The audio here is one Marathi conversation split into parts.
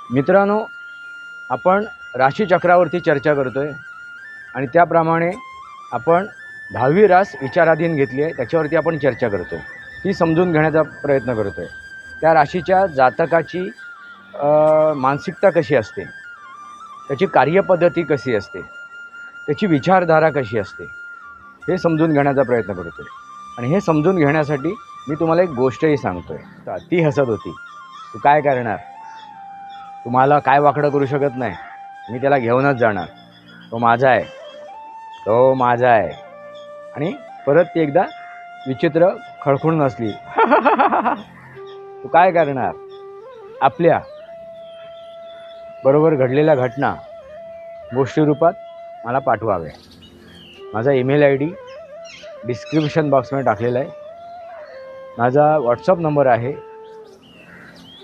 मित्रांनो, आपण राशीचक्रावरती चर्चा करतोय आणि त्याप्रमाणे आपण 10वी रास विचाराधीन घेतली आहे, त्याच्यावरती आपण चर्चा करतोय, ती समजून घेण्याचा प्रयत्न करतोय। त्या राशीच्या जातकाची मानसिकता कशी असते, त्याची कार्यपद्धती कशी असते, त्याची विचारधारा कशी असते, हे समजून घेण्याचा प्रयत्न करतोय। आणि हे समजून घेण्यासाठी मी तुम्हाला एक गोष्टही सांगतोय। ती हसत होती, तू काय करणार, तुम्हाला काय वाकडं करू शकत नाही, मी त्याला घेऊनच जाणार, तो माझा आहे, तो माझा आहे। आणि परत ती एकदा विचित्र खळखळून हसली तू काय करणार, आपल्या बरोबर घडलेल्या घटना गोष्टी रूपात मला पाठवावे। माझा ईमेल ID डिस्क्रिप्शन बॉक्समध्ये टाकलेला आहे, माझा व्हॉट्सअप नंबर आहे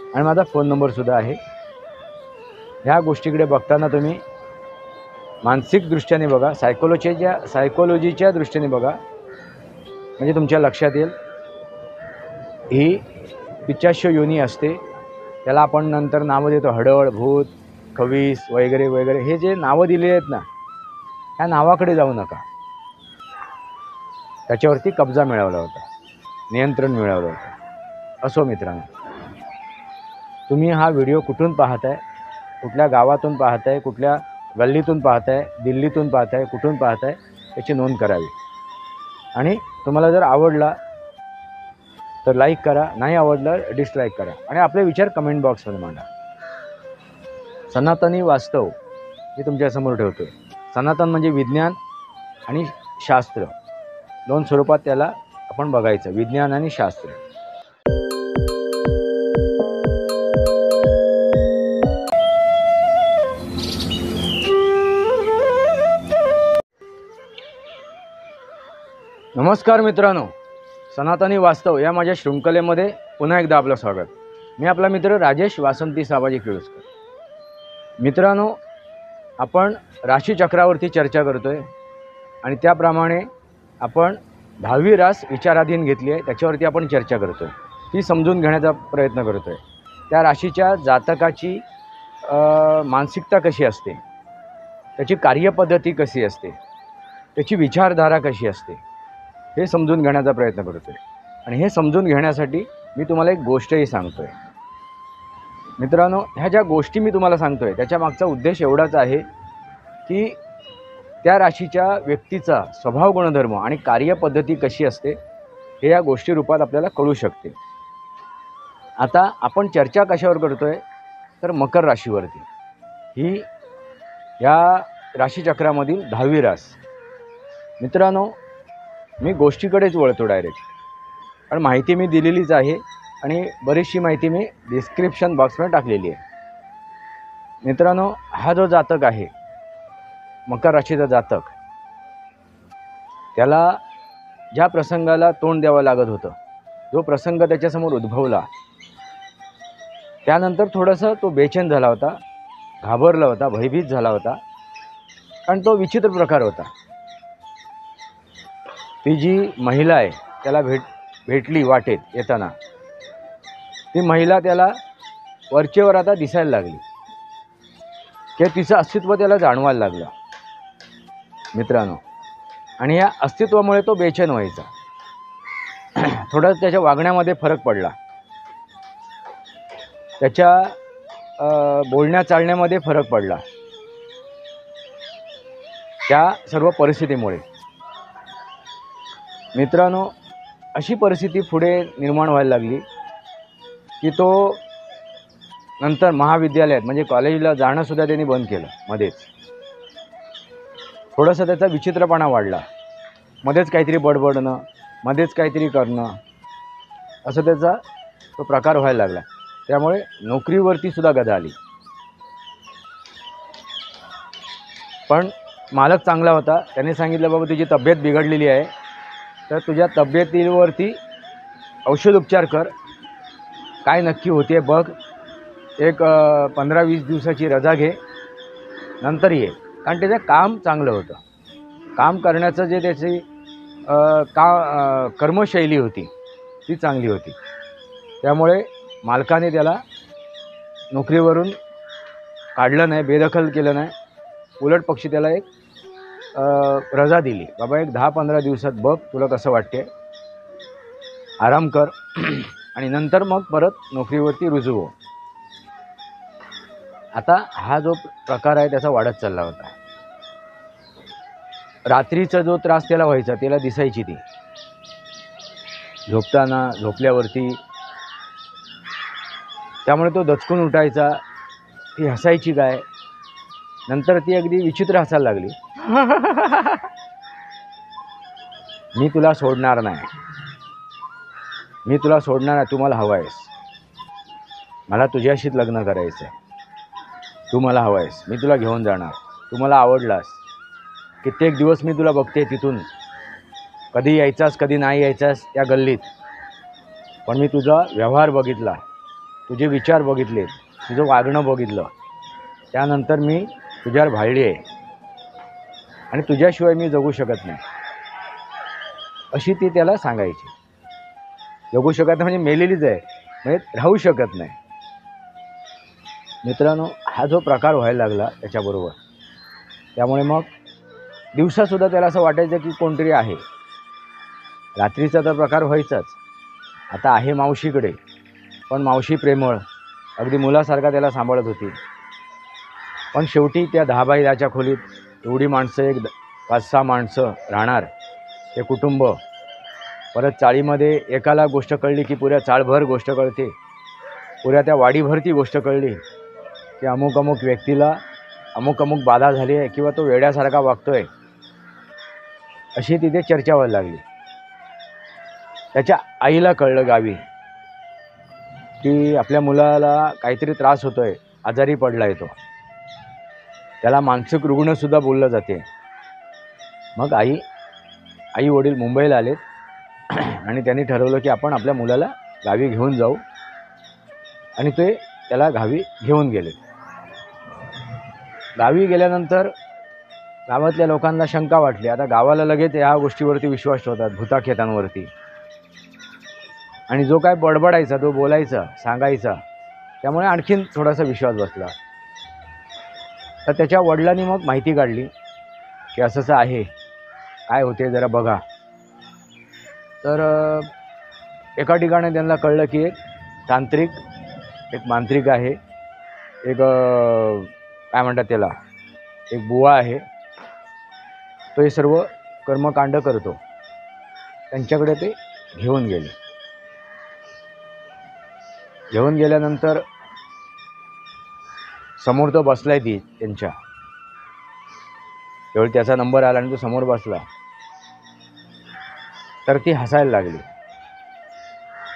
आणि माझा फोन नंबरसुद्धा आहे। ह्या गोष्टीकडे बघताना तुम्ही मानसिक दृष्टीने बघा, सायकोलॉजीच्या दृष्टीने बघा, म्हणजे तुमच्या लक्षात येईल ही पिशाच्य योनी असते। त्याला आपण नंतर नावं देतो हडळ, भूत, खवीस वगैरे वगैरे, हे जे नावं दिलेली आहेत ना, ह्या नावाकडे जाऊ नका। त्याच्यावरती कब्जा मिळवला होता, नियंत्रण मिळवलं होतं। असो मित्रांनो, तुम्ही हा व्हिडिओ कुठून पाहताय, कुठल्या गावातून पाहताय, कुठल्या गल्लीतून पाहताय, दिल्लीतून पाहताय, कुठून पाहताय, याची नोंद करावी। आणि तुम्हाला जर आवडला तर लाईक करा, नाही आवडलं डिसलाईक करा आणि आपले विचार कमेंट बॉक्समध्ये मांडा। सनातनी वास्तव मी तुमच्यासमोर ठेवतोय। सनातन म्हणजे विज्ञान आणि शास्त्र, दोन स्वरूपात त्याला आपण बघायचं, विज्ञान आणि शास्त्र। नमस्कार मित्रांनो, सनातनी वास्तव या माझ्या शृंखलेमध्ये पुन्हा एकदा आपलं स्वागत। मी आपला मित्र राजेश वासंती साबाजी किळुसकर। मित्रांनो, आपण राशीचक्रावरती चर्चा करतोय आणि त्याप्रमाणे आपण 10वी रास विचाराधीन घेतली आहे, त्याच्यावरती आपण चर्चा करतोय, ती समजून घेण्याचा प्रयत्न करतोय। त्या राशीच्या जातकाची मानसिकता कशी असते, त्याची कार्यपद्धती कशी असते, त्याची विचारधारा कशी असते, हे समजून घेण्याचा प्रयत्न करतोय। आणि हे समजून घेण्यासाठी मी तुम्हाला एक गोष्टही सांगतोय। मित्रांनो, ह्या ज्या गोष्टी मी तुम्हाला सांगतोय त्याच्या मागचा उद्देश एवढाच आहे की त्या राशीच्या व्यक्तीचा स्वभाव, गुणधर्म आणि कार्यपद्धती कशी असते हे या गोष्टी रूपात आपल्याला कळू शकते। आता आपण चर्चा कशावर करतोय तर मकर राशीवरती। ही या राशीचक्रामधील 10वी रास। मित्रांनो, मी गोष्टीकडेच वळतो डायरेक्ट, पण माहिती मी दिलेलीच आहे आणि बरीचशी माहिती मी डिस्क्रिप्शन बॉक्समध्ये टाकलेली आहे। मित्रांनो, हा जो जातक आहे, मकर राशीचा जातक, त्याला ज्या प्रसंगाला तोंड द्यावं लागत होतं, जो प्रसंग त्याच्यासमोर उद्भवला, त्यानंतर थोडंसं तो बेचैन झाला होता, घाबरला होता, भयभीत झाला होता, कारण तो विचित्र प्रकार होता। ती जी महिला आहे त्याला भेटली वाटेत येताना, ती महिला त्याला वरचेवर आता दिसायला लागली, की तिचं अस्तित्व त्याला जाणवायला लागलं मित्रांनो। आणि या अस्तित्वामुळे तो बेचैन व्हायचा। थोडा त्याच्या वागण्यामध्ये फरक पडला, त्याच्या बोलण्या चालण्यामध्ये फरक पडला, त्या सर्व परिस्थितीमुळे। मित्रांनो, अशी परिस्थिती पुढे निर्माण व्हायला लागली की तो नंतर महाविद्यालयात म्हणजे कॉलेजला जाणंसुद्धा त्यांनी बंद केलं मध्येच। थोडंसं त्याचा विचित्रपणा वाढला, मध्येच काहीतरी बडबडणं, मध्येच काहीतरी करणं, असं त्याचा तो प्रकार व्हायला लागला। त्यामुळे नोकरीवरती सुद्धा गदा आली। पण मालक चांगला होता, त्याने सांगितलं, बाबा तुझी तब्येत बिघडलेली आहे, तर तुझ्या तब्येतीवरती औषधोपचार कर, काय नक्की होते बघ, एक 15-20 दिवसाची रजा घे, नंतर ये। कारण त्याचं काम चांगलं होतं, काम करण्याचं जे त्याची कर्मशैली होती ती चांगली होती। त्यामुळे मालकाने त्याला नोकरीवरून काढलं नाही, बेदखल केलं नाही. उलट पक्षी त्याला एक रजा दिली, बाबा एक 10-15 दिवसात बघ तुला कसं वाटते, आराम कर आणि नंतर मग परत नोकरीवरती रुजू हो. आता हा जो प्रकार आहे त्याचा वाढत चालला होता. रात्रीचा जो त्रास त्याला व्हायचा, त्याला दिसायची ती झोपताना, झोपल्यावरती. त्यामुळे तो दचकून उठायचा, ती हसायची काय, नंतर ती अगदी विचित्र हसायला लागली. मी तुला सोडणार नाही, मी तुला सोडणार नाही, तू मला हवा आहेस, मला तुझ्याशीच लग्न करायचं आहे, तू मला हवा आहेस, मी तुला घेऊन जाणार, तू मला आवडलास, कित्येक दिवस मी तुला बघते तिथून, कधी यायचास कधी नाही यायचास त्या गल्लीत, पण मी तुझा व्यवहार बघितला, तुझे विचार बघितले, तुझं वागणं बघितलं, त्यानंतर मी तुझ्यावर भाळली आहे आणि तुझ्याशिवाय मी जगू शकत नाही, अशी ती त्याला सांगायची. जगू शकत नाही म्हणजे मेलेलीच आहे, म्हणजे राहू शकत नाही. मित्रांनो, हा जो प्रकार व्हायला लागला त्याच्याबरोबर, त्यामुळे मग दिवसासुद्धा त्याला असं वाटायचं की कोणतरी आहे. रात्रीचा तर प्रकार व्हायचाच. आता आहे मावशीकडे, पण मावशी प्रेमळ, अगदी मुलासारखा त्याला सांभाळत होती. पण शेवटी त्या 10 बाय 10च्या खोलीत एवढी माणसं, एक 5-6 माणसं राहणार, ते कुटुंब, परत चाळीमध्ये एकाला गोष्ट कळली की पुऱ्या चाळभर गोष्ट कळते, पुऱ्या त्या वाडीभर ती गोष्ट कळली की अमुक अमुक व्यक्तीला अमुक अमुक बाधा झाली आहे किंवा तो वेड्यासारखा वागतोय, अशी तिथे चर्चा व्हायला लागली. त्याच्या आईला कळलं गावी की आपल्या मुलाला काहीतरी त्रास होतोय, आजारी पडला आहे तो, त्याला मानसिक रुग्णसुद्धा बोललं जाते. मग आई वडील मुंबईला आलेत आणि त्यांनी ठरवलं की आपण आपल्या मुलाला गावी घेऊन जाऊ, आणि ते त्याला गावी घेऊन गेले. गावी गेल्यानंतर गावातल्या लोकांना शंका वाटली. आता गावाला लगेच ह्या गोष्टीवरती विश्वास ठेवतात, भूताखेतांवरती, आणि जो काय बडबडायचा, तो बोलायचा, सांगायचा, त्यामुळे आणखीन थोडासा विश्वास बसला. तर त्याच्या वडिलांनी मग माहिती काढली की असं आहे, काय होते जरा बघा. तर एका ठिकाणी त्यांना कळलं की एक तांत्रिक, एक मांत्रिक आहे, एक काय म्हणतात त्याला, एक बुवा आहे, तो हे सर्व कर्मकांड करतो. त्यांच्याकडे ते घेऊन गेले. घेऊन गेल्यानंतर समोर तो बसलाय, ती त्यांच्या त्यावेळी त्याचा नंबर आला आणि तो समोर बसला, तर ती हसायला लागली.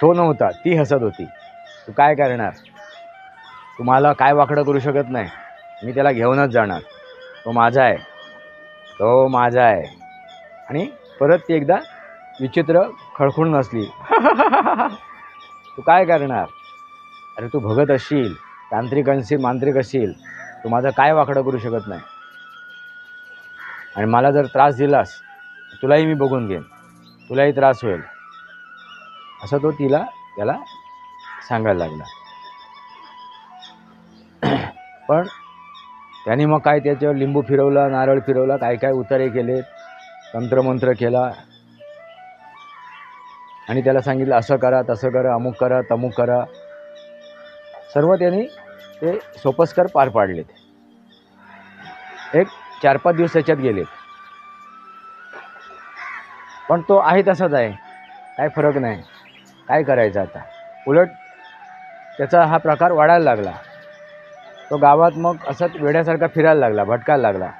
तो नव्हता, ती हसत होती. तू काय करणार, तुम्हाला काय वाकडं करू शकत नाही, मी त्याला घेऊनच जाणार, तो माझा आहे, तो माझा आहे. आणि परत ती एकदा विचित्र खळखळून हसली. तू काय करणार, अरे तू भगत असशील, मांत्रिक असशील, तू माझं काय वाकडं करू शकत नाही, आणि मला जर त्रास दिलास तुलाही मी बघून घेईन, तुलाही त्रास होईल, असं तो त्याला सांगायला लागला. पण त्याने मग काय त्याच्यावर लिंबू फिरवला, नारळ फिरवला, काय काय उतारे केले, तंत्रमंत्र केला, आणि त्याला सांगितलं असं करा, तसं करा, अमुक करा, तमुक करा. सर्व त्यांनी ते सोपस्कर पार पाडलेत. एक 4-5 दिवस त्याच्यात गेले, पण तो आहे तसाच आहे, काय फरक नाही. काय करायचं आता, उलट त्याचा हा प्रकार वाढायला लागला. तो गावात मग असंच वेड्यासारखा फिरायला लागला, भटकायला लागला.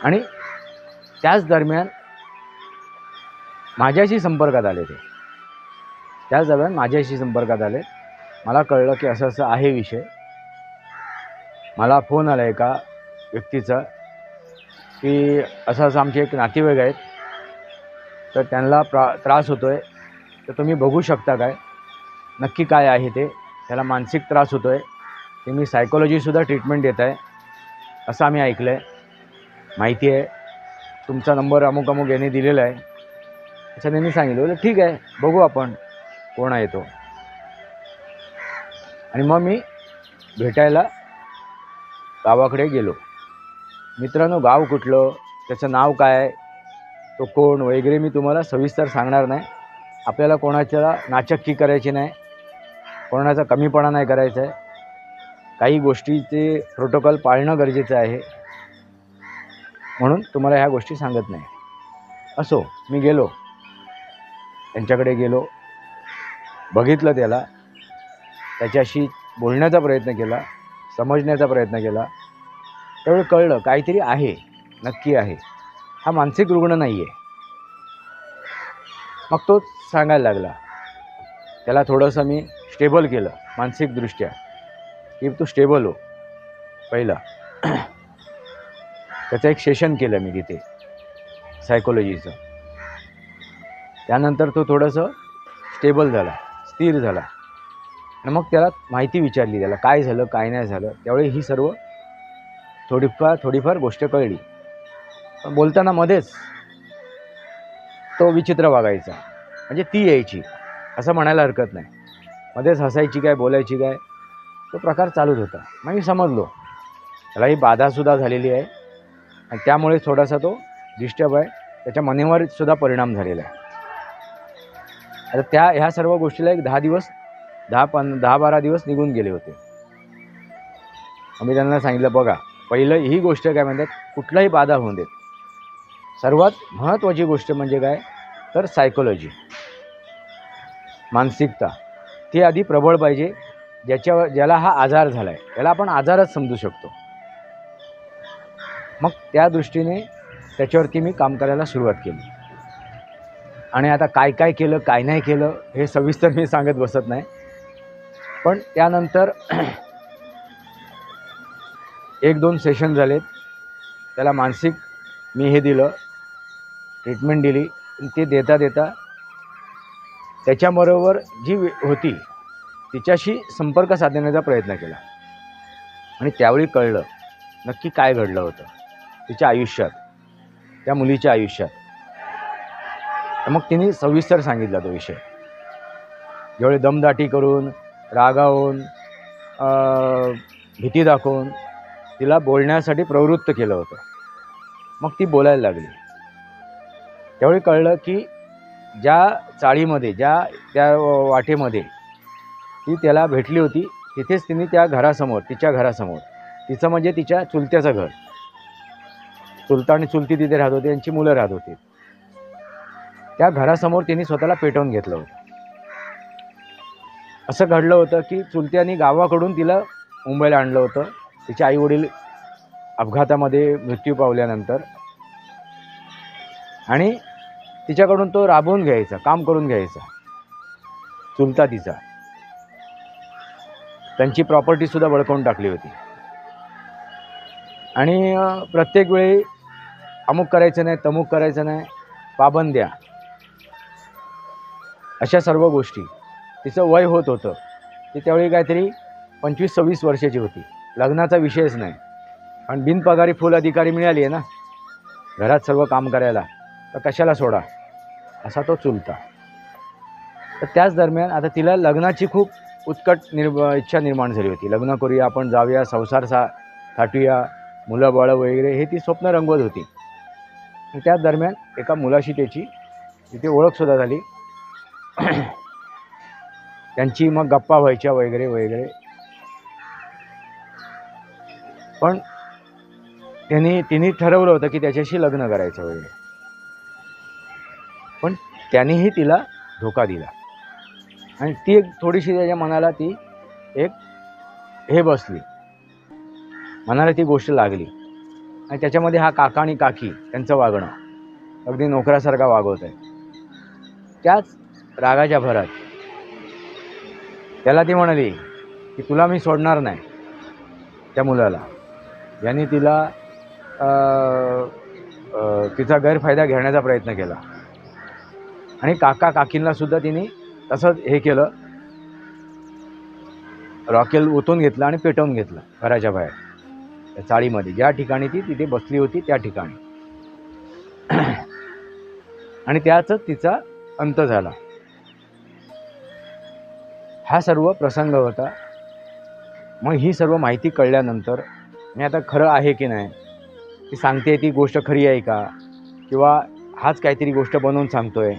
आणि त्याच दरम्यान माझ्याशी संपर्कात आले ते. त्याच दरम्यान माझ्याशी संपर्कात आले. मला कळलं की असं असं आहे विषय. मला फोन आला एका व्यक्तीचा की असं असं आमचे एक नातेवाईक आहेत, तर त्यांना त्रास होतो आहे, तर तुम्ही बघू शकता काय, नक्की काय आहे ते, त्याला मानसिक त्रास होतो आहे, ते मी सायकोलॉजीसुद्धा ट्रीटमेंट देत आहे असं आम्ही ऐकलं आहे, माहिती आहे, तुमचा नंबर अमुक अमुक यांनी दिलेला आहे असं त्यांनी सांगितलं. ठीक आहे, बघू आपण कोण आहे तो. आणि मग मी भेटायला गावाकडे गेलो. मित्रांनो, गाव कुठलं, त्याचं नाव काय, तो कोण वगैरे मी तुम्हाला सविस्तर सांगणार नाही. आपल्याला कोणाच्या नाचक्की करायची नाही, कोणाचा कमीपणा नाही करायचा आहे. काही गोष्टीचे प्रोटोकॉल पाळणं गरजेचं आहे, म्हणून तुम्हाला ह्या गोष्टी सांगत नाही. असो, मी गेलो, त्यांच्याकडे गेलो, बघितलं त्याला, त्याच्याशी बोलण्याचा प्रयत्न केला, समजण्याचा प्रयत्न केला. त्यावेळी कळलं काहीतरी आहे, नक्की आहे, हा मानसिक रुग्ण नाही आहे. मग तो सांगायला लागला. त्याला थोडंसं मी स्टेबल केलं मानसिकदृष्ट्या, की तू स्टेबल हो पहिला. त्याचं एक सेशन केलं मी तिथे सायकोलॉजीचं. त्यानंतर तो थोडंसं स्टेबल झाला, स्थिर झाला. आणि मग त्याला माहिती विचारली, त्याला काय झालं काय नाही झालं. त्यावेळी ही सर्व थोडीफार गोष्ट कळली. पण बोलताना मध्येच तो विचित्र वागायचा, म्हणजे ती यायची असं म्हणायला हरकत नाही. मध्येच हसायची काय, बोलायची काय, तो प्रकार चालूच होता. मग मी समजलो त्याला ही बाधासुद्धा झालेली आहे आणि त्यामुळे थोडासा तो डिस्टर्ब आहे, त्याच्या मनेवर सुद्धा परिणाम झालेला आहे. आता ह्या सर्व गोष्टीला एक 10-12 दिवस निघून गेले होते. आम्ही त्यांना सांगितलं, बघा, पहिलं ही गोष्ट काय म्हणतात, कुठलाही बाधा होऊन देत, सर्वात महत्त्वाची गोष्ट म्हणजे काय तर सायकोलॉजी, मानसिकता, ती आधी प्रबळ पाहिजे. ज्याला हा आजार झाला आहे त्याला आपण आजारच समजू शकतो. मग त्या दृष्टीने त्याच्यावरती मी काम करायला सुरुवात केली. आणि आता काय काय केलं काय नाही केलं हे सविस्तर मी सांगत बसत नाही. पण त्यानंतर 1-2 सेशन झालेत. त्याला मानसिक मी हे दिलं, ट्रीटमेंट दिली. ते देता देता त्याच्याबरोबर जी होती तिच्याशी संपर्क साधण्याचा प्रयत्न केला. आणि त्यावेळी कळलं नक्की काय घडलं होतं तिच्या आयुष्यात, त्या मुलीच्या आयुष्यात. मग तिने सविस्तर सांगितला तो विषय. जेवढे दमदाटी करून, रागावून, भीती दाखवून तिला बोलण्यासाठी प्रवृत्त केलं होतं. मग ती बोलायला लागली. त्यावेळी कळलं की ज्या चाळीमध्ये, त्या वाटेमध्ये ती त्याला भेटली होती, तिथेच तिने त्या घरासमोर, तिच्या घरासमोर, तिचं म्हणजे तिच्या चुलत्याचं घर, चुलता आणि चुलती तिथे राहत होते, त्यांची मुलं राहत होती. त्या घरासमोर तिने स्वतःला पेटवून घेतलं होतं. असं घडलं होतं की चुलत्यानी गावाकडून तिला मुंबईला आणलं होतं. तिचे आईवडील अपघातामध्ये मृत्यू पावल्यानंतर, आणि तिच्याकडून तो राबवून घ्यायचा, काम करून घ्यायचा चुलता तिचा. त्यांची प्रॉपर्टीसुद्धा बळकावून टाकली होती. आणि प्रत्येक वेळी अमुक करायचं नाही, तमुक करायचं नाही, पाबंद्या, अशा सर्व गोष्टी. तिचं वय होत होतं, ती त्यावेळी काहीतरी 25-26 वर्षाची होती. लग्नाचा विषयच नाही. आणि बिनपगारी फुल अधिकारी मिळाली आहे ना घरात सर्व काम करायला, तर कशाला सोडा, असा तो चुलता. तर त्याच दरम्यान आता तिला लग्नाची खूप उत्कट इच्छा निर्माण झाली होती. लग्न करूया, आपण जाऊया, संसार थाटूया, मुलं बाळं वगैरे, हे ती स्वप्न रंगवत होती. त्याच दरम्यान एका मुलाशी त्याची तिथे ओळखसुद्धा झाली. त्यांची मग गप्पा व्हायच्या वगैरे वगैरे. पण तिने ठरवलं होतं की त्याच्याशी लग्न करायचं वगैरे. पण त्यानेही तिला धोका दिला. आणि ती एक थोडीशी त्याच्या मनाला ती एक हे बसली, मनाला ती गोष्ट लागली. आणि त्याच्यामध्ये हा काका आणि काकी त्यांचं वागणं अगदी नोकरासारखा वागवत आहे. त्याच रागाच्या भरात त्याला ती म्हणाली की तुला मी सोडणार नाही. त्या मुलाला, यांनी तिला तिचा गैरफायदा घेण्याचा प्रयत्न केला. आणि काका काकींना सुद्धा तिने तसंच हे केलं, रॉकेल ओतून घेतलं आणि पेटवून घेतलं घराच्या बाहेर, त्या चाळीमध्ये, ज्या ठिकाणी ती तिथे बसली होती त्या ठिकाणी. आणि त्यातच तिचा अंत झाला. हा सर्व प्रसंग होता. मग ही सर्व माहिती कळल्यानंतर मी आता खरं आहे की नाही, ती सांगते ती गोष्ट खरी आहे का, किंवा हाच काहीतरी गोष्ट बनवून सांगतोय,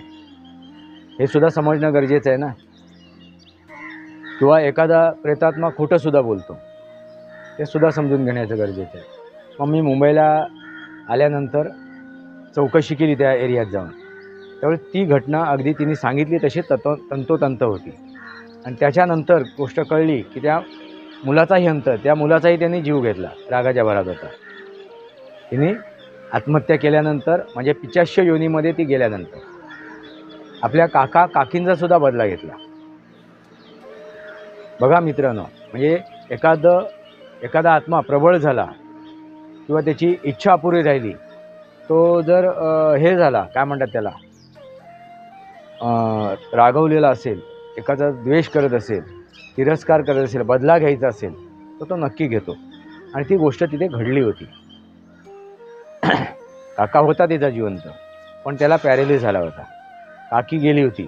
हे सुद्धा समजणं गरजेचं आहे ना. किंवा एखादा प्रेतात्मा खोटंसुद्धा बोलतो, ते सुद्धा समजून घेण्याचं गरजेचं आहे. मग मी मुंबईला आल्यानंतर चौकशी केली त्या एरियात जाऊन. त्यावेळी ती घटना अगदी तिने सांगितली तशी तंतोतंत होती. आणि त्याच्यानंतर गोष्ट कळली की त्या मुलाचाही त्या मुलाचाही त्यांनी जीव घेतला, रागाच्या भरात होता. तिने आत्महत्या केल्यानंतर, म्हणजे पिशाच्य योनीमध्ये ती गेल्यानंतर आपल्या काकींचा सुद्धा बदला घेतला. बघा मित्रांनो, म्हणजे एखादा आत्मा प्रबळ झाला किंवा त्याची इच्छा अपुरी राहिली, तो जर हे झाला, काय म्हणतात त्याला, रागवलेला असेल, एखादा द्वेष करत असेल, तिरस्कार करत असेल, बदला घ्यायचा असेल, तर तो नक्की घेतो. आणि ती गोष्ट तिथे घडली होती. काका होता तिचा जिवंत, पण त्याला पॅरेलिस झाला होता. काकी गेली होती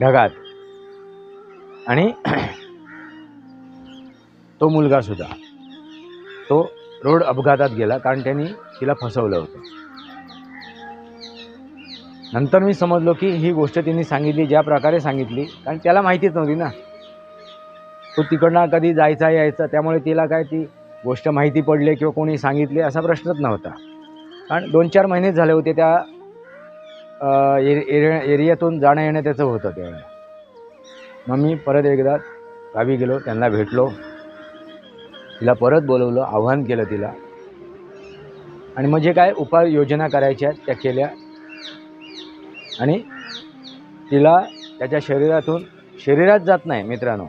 ढगात, आणि तो मुलगा सुद्धा तो रोड अपघातात गेला, कारण त्यांनी तिला फसवलं होतं. नंतर मी समजलो की ही गोष्ट तिने सांगितली ज्या प्रकारे सांगितली, कारण त्याला माहितीच नव्हती ना, तो तिकडनं कधी जायचा यायचा, त्यामुळे तिला काय ती गोष्ट माहिती पडली किंवा कोणी सांगितली असा प्रश्नच नव्हता. कारण 2-4 महिनेच झाले होते त्या एरियातून जाणं येणं त्याचं होतं त्यावेळेला. मग मी परत एकदा गावी गेलो, त्यांना भेटलो, तिला परत बोलवलं, आव्हान केलं तिला, आणि मग जे काय उपाययोजना करायच्या त्या केल्या. आणि तिला त्याच्या शरीरात जात नाही मित्रांनो,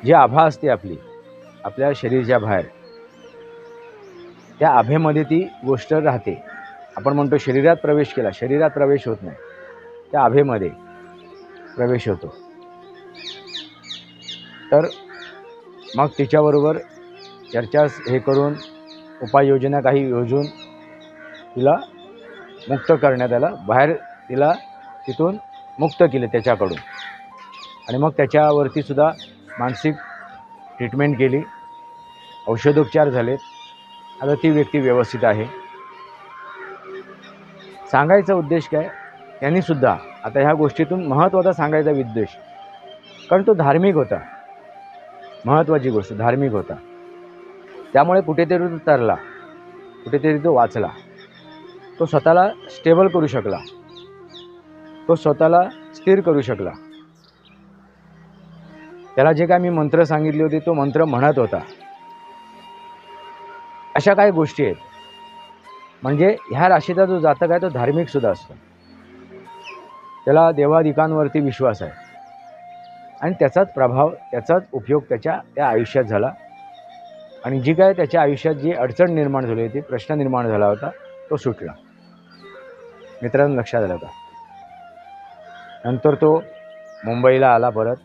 जी आभा असते आपल्या शरीराच्या बाहेर, त्या आभेमध्ये ती गोष्ट राहते. आपण म्हणतो शरीरात प्रवेश केला, शरीरात प्रवेश होत नाही, त्या आभेमध्ये प्रवेश होतो. तर मग तिच्याबरोबर चर्चा हे करून उपाययोजना काही योजून तिला मुक्त करण्यात आलं, बाहेर तिला तिथून मुक्त केले त्याच्याकडून. आणि मग त्याच्यावरती सुद्धा मानसिक ट्रीटमेंट केली, औषधोपचार झालेत. आता ती व्यक्ती व्यवस्थित आहे. सांगायचा उद्देश काय, त्यांनीसुद्धा आता ह्या गोष्टीतून महत्त्वाचा सांगायचा उद्देश, कारण तो धार्मिक होता, महत्त्वाची गोष्ट धार्मिक होता. त्यामुळे कुठेतरी तो तरला, कुठेतरी तो वाचला, तो स्वतःला स्टेबल करू शकला, तो स्वतःला स्थिर करू शकला. त्याला जे काय मी मंत्र सांगितले होते तो मंत्र म्हणत होता. अशा काही गोष्टी आहेत. म्हणजे ह्या राशीचा जो जातक आहे तो धार्मिक सुद्धा असतो, त्याला देवादिकांवरती विश्वास आहे, आणि त्याचाच प्रभाव, त्याचाच उपयोग त्या आयुष्यात झाला. आणि जी काय त्याच्या आयुष्यात जी अडचण निर्माण झाली होती, प्रश्न निर्माण झाला होता, तो सुटला. मित्रांनो, लक्षात आलं का? नंतर तो मुंबईला आला, परत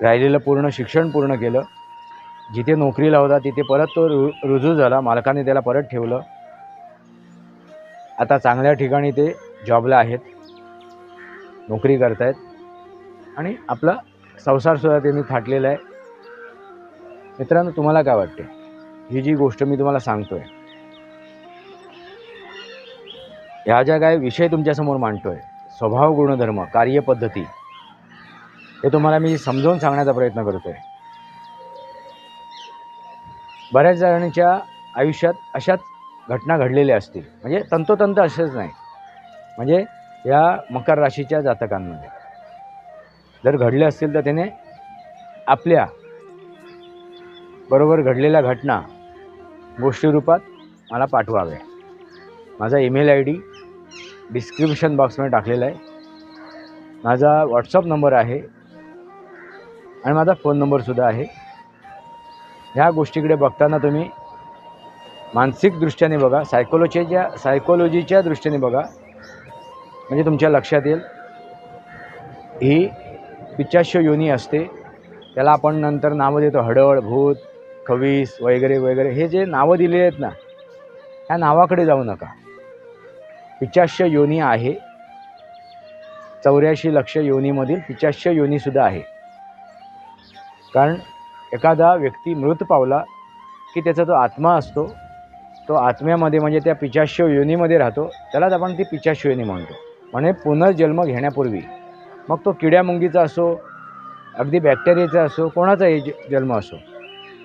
राहिलेलं पूर्ण शिक्षण पूर्ण केलं. जिथे नोकरीला होता तिथे परत तो रुजू झाला, मालकाने त्याला परत ठेवलं. आता चांगल्या ठिकाणी ते जॉबला आहेत, नोकरी करतायत, आणि आपला संसारसुद्धा त्यांनी थाटलेला आहे. मित्रांनो, तुम्हाला काय वाटते? ही जी गोष्ट मी तुम्हाला सांगतोय, ह्या ज्या काय विषय तुमच्यासमोर मांडतोय, स्वभाव, गुणधर्म, कार्यपद्धती, हे तुम्हाला मी समजावून सांगण्याचा प्रयत्न करतोय. बऱ्याच जणांच्या आयुष्यात अशाच घटना घडलेल्या असतील, म्हणजे तंतोतंत असेच नाही, म्हणजे या मकर राशीच्या जातकांमध्ये जर घडले असतील तर त्याने आपल्या बरोबर घडलेल्या घटना गोष्टी रूपात मला पाठवाव्या. माझा ईमेल ID डिस्क्रिप्शन बॉक्समध्ये टाकलेला आहे. माझा व्हॉट्सअप नंबर आहे, आणि माझा फोन नंबरसुद्धा आहे. ह्या गोष्टीकडे बघताना तुम्ही मानसिक दृष्ट्याने बघा, सायकोलॉजीच्या दृष्टीने बघा, म्हणजे तुमच्या लक्षात येईल. ही पिशाच्य योनी असते, त्याला आपण नंतर नावं देतो हडळ, भूत, खवीस वगैरे वगैरे. हे जे नावं दिलेली आहेत ना, ह्या नावाकडे जाऊ नका. पिशाच्य योनी आहे, 84 लक्ष योनीमधील पिशाच्य योनीसुद्धा आहे. कारण एखादा व्यक्ती मृत पावला की त्याचा जो आत्मा असतो तो आत्म्यामध्ये म्हणजे त्या पिशाच्य योनीमध्ये राहतो, त्यालाच आपण ती पिशाच्य योनी म्हणतो. म्हणजे पुनर्जन्म घेण्यापूर्वी मग तो किड्यामुंगीचा असो, अगदी बॅक्टेरियाचा असो, कोणाचाही जन्म असो,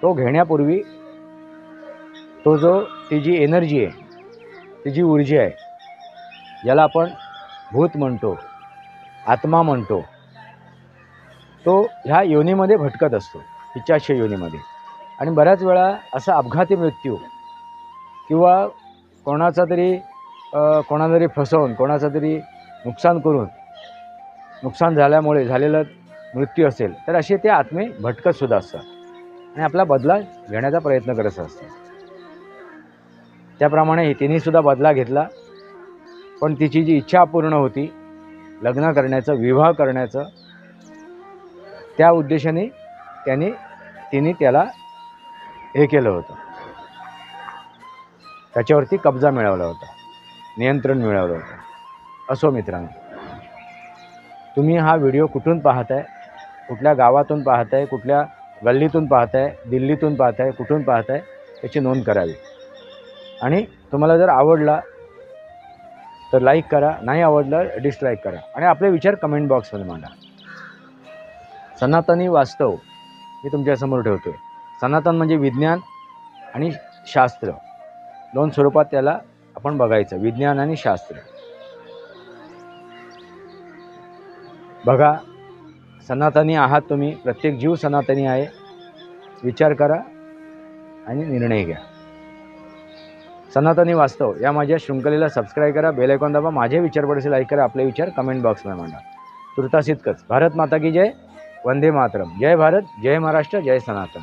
तो घेण्यापूर्वी तो जो ती जी एनर्जी आहे, ती जी ऊर्जा आहे, ज्याला आपण भूत म्हणतो, आत्मा म्हणतो, तो ह्या योनीमध्ये भटकत असतो, पिशाच्य योनीमध्ये. आणि बऱ्याच वेळा असा अपघाती मृत्यू किंवा कोणाचा तरी फसवून, कोणाचं तरी नुकसान करून, नुकसान झाल्यामुळे झालेला मृत्यू असेल तर असे ते आत्मे भटकतसुद्धा असतात आणि आपला बदला घेण्याचा प्रयत्न करत असतात. त्याप्रमाणे तिनेसुद्धा बदला घेतला, पण तिची जी इच्छा अपूर्ण होती लग्न करण्याचं, विवाह करण्याचं, त्या उद्देशाने तिने त्याला हे केलं होतं, त्याच्यावरती कब्जा मिळवला होता, नियंत्रण मिळवलं होतं. असो मित्रांनो, तुम्ही हा व्हिडिओ कुठून पाहताय, कुठल्या गावातून पाहताय, कुठल्या गल्लीतून पाहताय, दिल्लीतून पाहताय, कुठून पाहताय, याची नोंद करावी. आणि तुम्हाला जर आवडला तर लाईक करा, नाही आवडलं डिसलाईक करा आणि आपले विचार कमेंट बॉक्समध्ये मांडा. सनातनी वास्तव मी तुमच्यासमोर ठेवतो आहे. सनातन म्हणजे विज्ञान आणि शास्त्र, दोन स्वरूपात त्याला आपण बघायचं, विज्ञान आणि शास्त्र. बघा, सनातनी आहात तुम्ही, प्रत्येक जीव सनातनी आहे. विचार करा आणि निर्णय घ्या. सनातनी वास्तव या माझ्या शृंखलेला सबस्क्राईब करा, बेल आयकॉन दाबा, माझे विचार पडसे लाईक करा, आपले विचार कमेंट बॉक्समध्ये मांडा. तुर्तास इतकंच. भारत माता की जय, वंदे मातरम. जय भारत, जय महाराष्ट्र, जय सनातन.